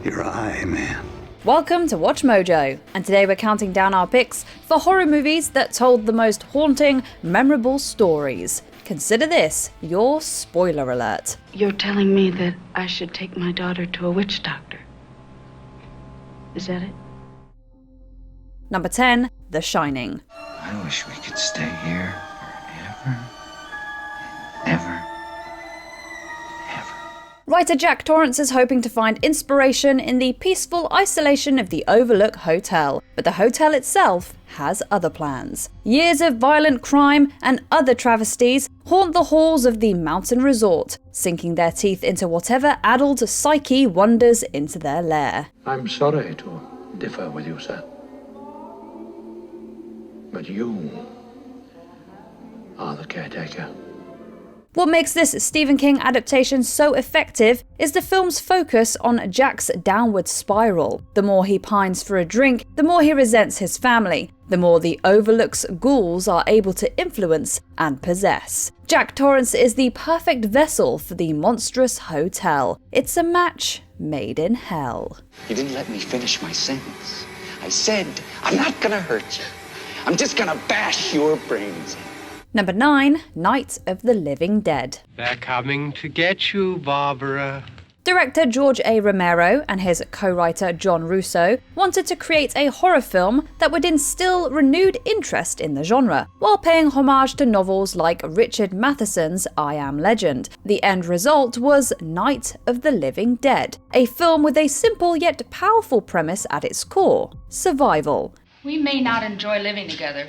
You're a high man. Welcome to Watch Mojo, and today we're counting down our picks for horror movies that told the most haunting, memorable stories. Consider this your spoiler alert. You're telling me that I should take my daughter to a witch doctor. Is that it? Number 10, The Shining. I wish we could stay here forever, ever. Writer Jack Torrance is hoping to find inspiration in the peaceful isolation of the Overlook Hotel, but the hotel itself has other plans. Years of violent crime and other travesties haunt the halls of the mountain resort, sinking their teeth into whatever addled psyche wanders into their lair. I'm sorry to differ with you, sir. But you are the caretaker. What makes this Stephen King adaptation so effective is the film's focus on Jack's downward spiral. The more he pines for a drink, the more he resents his family, the more the Overlook's ghouls are able to influence and possess. Jack Torrance is the perfect vessel for the monstrous hotel. It's a match made in hell. You didn't let me finish my sentence. I said, I'm not gonna hurt you. I'm just gonna bash your brains in. Number 9, Night of the Living Dead. They're coming to get you, Barbara. Director George A. Romero and his co-writer John Russo wanted to create a horror film that would instill renewed interest in the genre, while paying homage to novels like Richard Matheson's I Am Legend. The end result was Night of the Living Dead, a film with a simple yet powerful premise at its core: survival. We may not enjoy living together,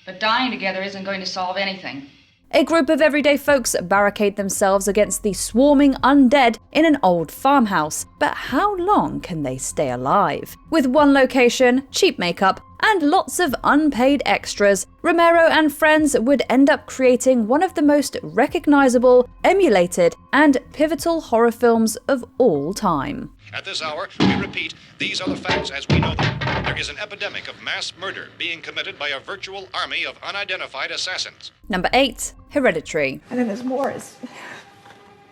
but dying together isn't going to solve anything. A group of everyday folks barricade themselves against the swarming undead in an old farmhouse, but how long can they stay alive? With one location, cheap makeup, and lots of unpaid extras, Romero and friends would end up creating one of the most recognizable, emulated, and pivotal horror films of all time. At this hour, we repeat, these are the facts as we know them. There is an epidemic of mass murder being committed by a virtual army of unidentified assassins. Number 8, Hereditary. And then there's Morris.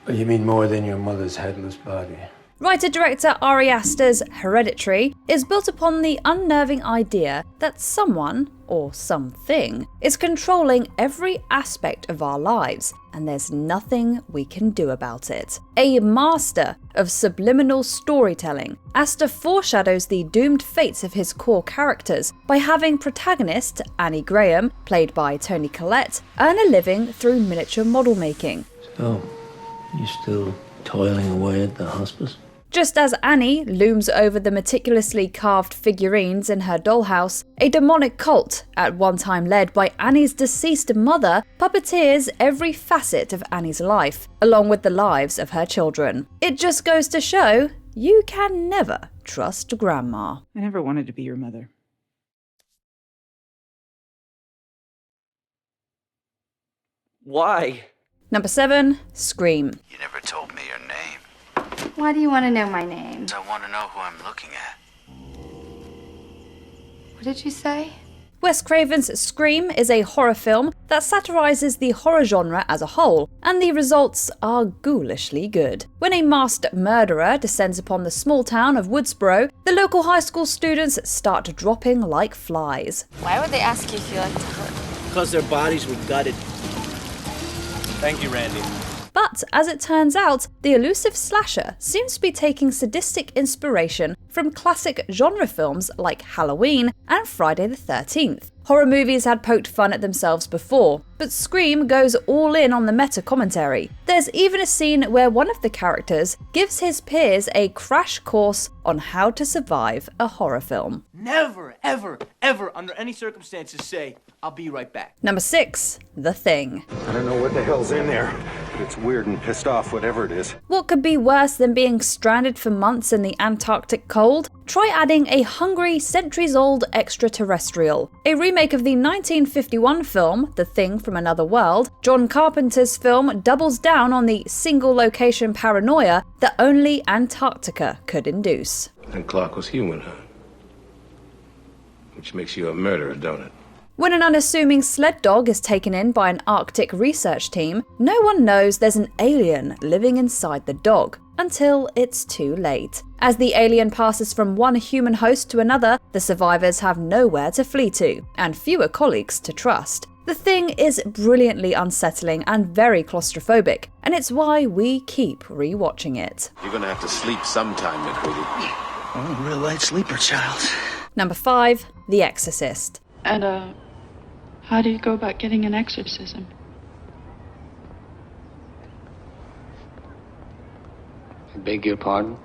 You mean more than your mother's headless body? Writer-director Ari Aster's Hereditary is built upon the unnerving idea that someone, or something, is controlling every aspect of our lives, and there's nothing we can do about it. A master of subliminal storytelling, Aster foreshadows the doomed fates of his core characters by having protagonist Annie Graham, played by Toni Collette, earn a living through miniature model making. So, you still toiling away at the hospice? Just as Annie looms over the meticulously carved figurines in her dollhouse, a demonic cult, at one time led by Annie's deceased mother, puppeteers every facet of Annie's life, along with the lives of her children. It just goes to show, you can never trust Grandma. I never wanted to be your mother. Why? Number 7, Scream. You never told me your name. Why do you want to know my name? I want to know who I'm looking at. What did you say? Wes Craven's Scream is a horror film that satirizes the horror genre as a whole, and the results are ghoulishly good. When a masked murderer descends upon the small town of Woodsboro, the local high school students start dropping like flies. Why would they ask you if you like to hurt? Because their bodies were gutted. Thank you, Randy. But, as it turns out, the elusive slasher seems to be taking sadistic inspiration from classic genre films like Halloween and Friday the 13th. Horror movies had poked fun at themselves before, but Scream goes all in on the meta-commentary. There's even a scene where one of the characters gives his peers a crash course on how to survive a horror film. Never, ever, ever, under any circumstances say, I'll be right back. Number 6, The Thing. I don't know what the hell's in there, but it's weird and pissed off, whatever it is. What could be worse than being stranded for months in the Antarctic cold? Try adding a hungry, centuries-old extraterrestrial. A remake of the 1951 film, The Thing from Another World, John Carpenter's film doubles down on the single-location paranoia that only Antarctica could induce. And Clark was human, huh? Which makes you a murderer, don't it? When an unassuming sled dog is taken in by an Arctic research team, no one knows there's an alien living inside the dog. until it's too late. As the alien passes from one human host to another, the survivors have nowhere to flee to, and fewer colleagues to trust. The Thing is brilliantly unsettling and very claustrophobic, and it's why we keep rewatching it. You're gonna have to sleep sometime, McCready. I'm a real light sleeper, child. Number 5. The Exorcist. And, how do you go about getting an exorcism? I beg your pardon?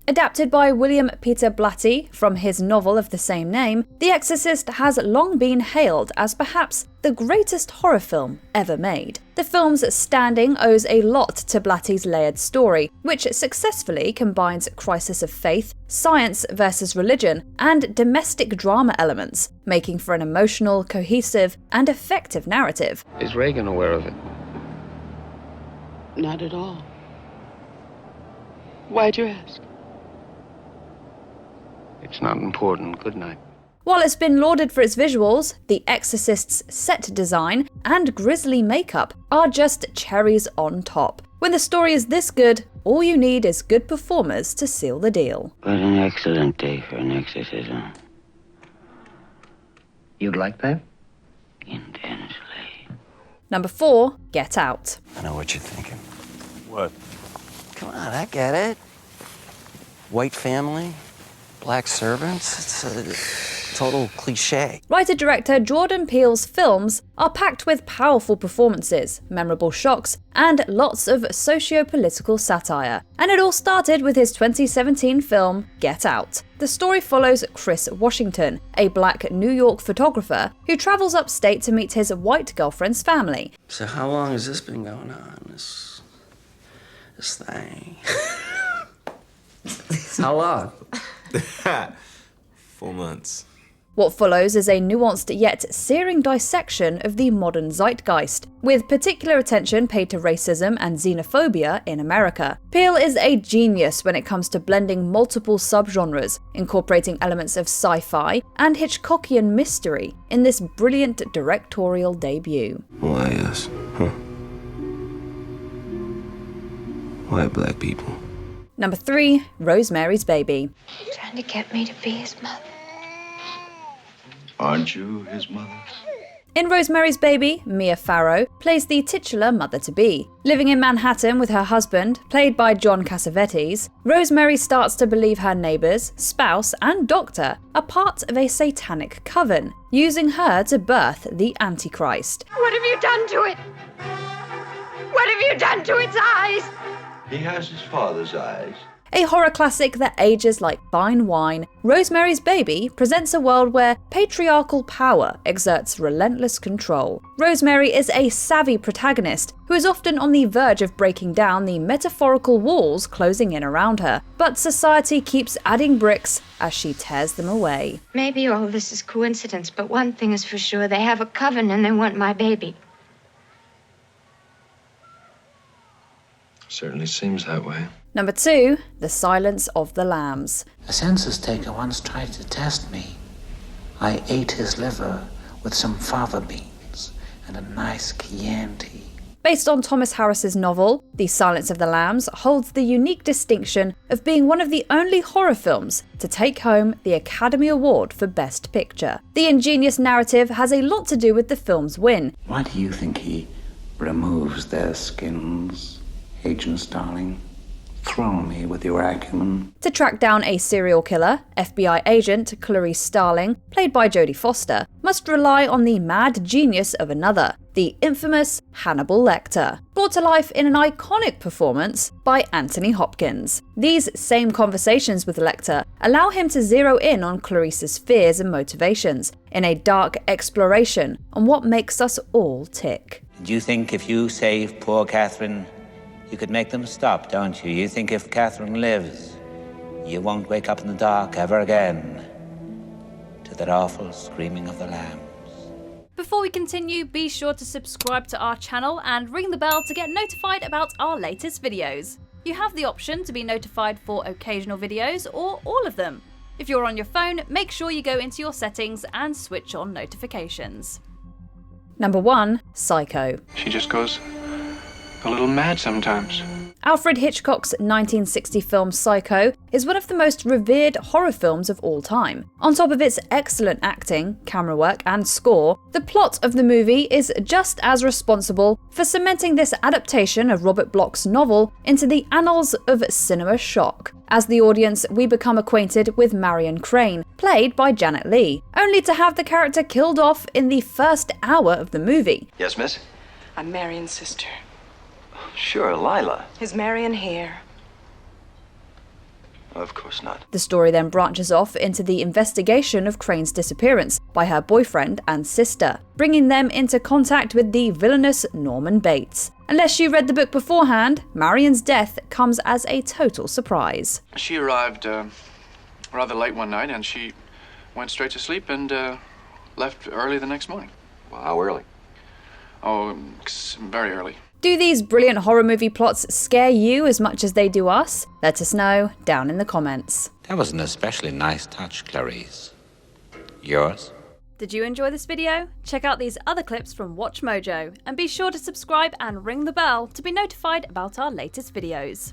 Adapted by William Peter Blatty from his novel of the same name, The Exorcist has long been hailed as perhaps the greatest horror film ever made. The film's standing owes a lot to Blatty's layered story, which successfully combines crisis of faith, science versus religion, and domestic drama elements, making for an emotional, cohesive, and effective narrative. Is Reagan aware of it? Not at all. Why'd you ask? It's not important. Good night. While it's been lauded for its visuals, The Exorcist's set design and grisly makeup are just cherries on top. When the story is this good, all you need is good performers to seal the deal. What an excellent day for an exorcism. You'd like that? Intensely. Number 4. Get Out. I know what you're thinking. What? Come on, I get it. White family, black servants, it's a total cliche. Writer-director Jordan Peele's films are packed with powerful performances, memorable shocks, and lots of socio-political satire. And it all started with his 2017 film, Get Out. The story follows Chris Washington, a black New York photographer who travels upstate to meet his white girlfriend's family. So how long has this been going on, this thing? How long? 4 months. What follows is a nuanced yet searing dissection of the modern zeitgeist, with particular attention paid to racism and xenophobia in America. Peele is a genius when it comes to blending multiple subgenres, incorporating elements of sci-fi and Hitchcockian mystery in this brilliant directorial debut. Why us? Huh? Why black people? Number 3. Rosemary's Baby. Trying to get me to be his mother. Aren't you his mother? In Rosemary's Baby, Mia Farrow plays the titular mother-to-be. Living in Manhattan with her husband, played by John Cassavetes, Rosemary starts to believe her neighbours, spouse, and doctor are part of a satanic coven, using her to birth the Antichrist. What have you done to it? What have you done to its eyes? He has his father's eyes. A horror classic that ages like fine wine, Rosemary's Baby presents a world where patriarchal power exerts relentless control. Rosemary is a savvy protagonist who is often on the verge of breaking down the metaphorical walls closing in around her, but society keeps adding bricks as she tears them away. Maybe all this is coincidence, but one thing is for sure, they have a coven and they want my baby. Certainly seems that way. Number 2. The Silence of the Lambs. A census taker once tried to test me. I ate his liver with some fava beans and a nice Chianti. Based on Thomas Harris's novel, The Silence of the Lambs holds the unique distinction of being one of the only horror films to take home the Academy Award for Best Picture. The ingenious narrative has a lot to do with the film's win. Why do you think he removes their skins, Agent Starling? Throw me with your acumen. To track down a serial killer, FBI agent Clarice Starling, played by Jodie Foster, must rely on the mad genius of another, the infamous Hannibal Lecter, brought to life in an iconic performance by Anthony Hopkins. These same conversations with Lecter allow him to zero in on Clarice's fears and motivations, in a dark exploration on what makes us all tick. Do you think if you save poor Catherine, you could make them stop, don't you? You think if Catherine lives, you won't wake up in the dark ever again to that awful screaming of the lambs. Before we continue, be sure to subscribe to our channel and ring the bell to get notified about our latest videos. You have the option to be notified for occasional videos or all of them. If you're on your phone, make sure you go into your settings and switch on notifications. Number 1. Psycho. She just goes a little mad sometimes. Alfred Hitchcock's 1960 film Psycho is one of the most revered horror films of all time. On top of its excellent acting, camera work, and score, the plot of the movie is just as responsible for cementing this adaptation of Robert Bloch's novel into the annals of cinema shock. As the audience, we become acquainted with Marion Crane, played by Janet Leigh, only to have the character killed off in the first hour of the movie. Yes, miss? I'm Marion's sister. Sure, Lila. Is Marion here? Of course not. The story then branches off into the investigation of Crane's disappearance by her boyfriend and sister, bringing them into contact with the villainous Norman Bates. Unless you read the book beforehand, Marion's death comes as a total surprise. She arrived rather late one night, and she went straight to sleep and left early the next morning. Well, how early? Oh, very early. Do these brilliant horror movie plots scare you as much as they do us? Let us know down in the comments. That was an especially nice touch, Clarice. Yours? Did you enjoy this video? Check out these other clips from WatchMojo, and be sure to subscribe and ring the bell to be notified about our latest videos.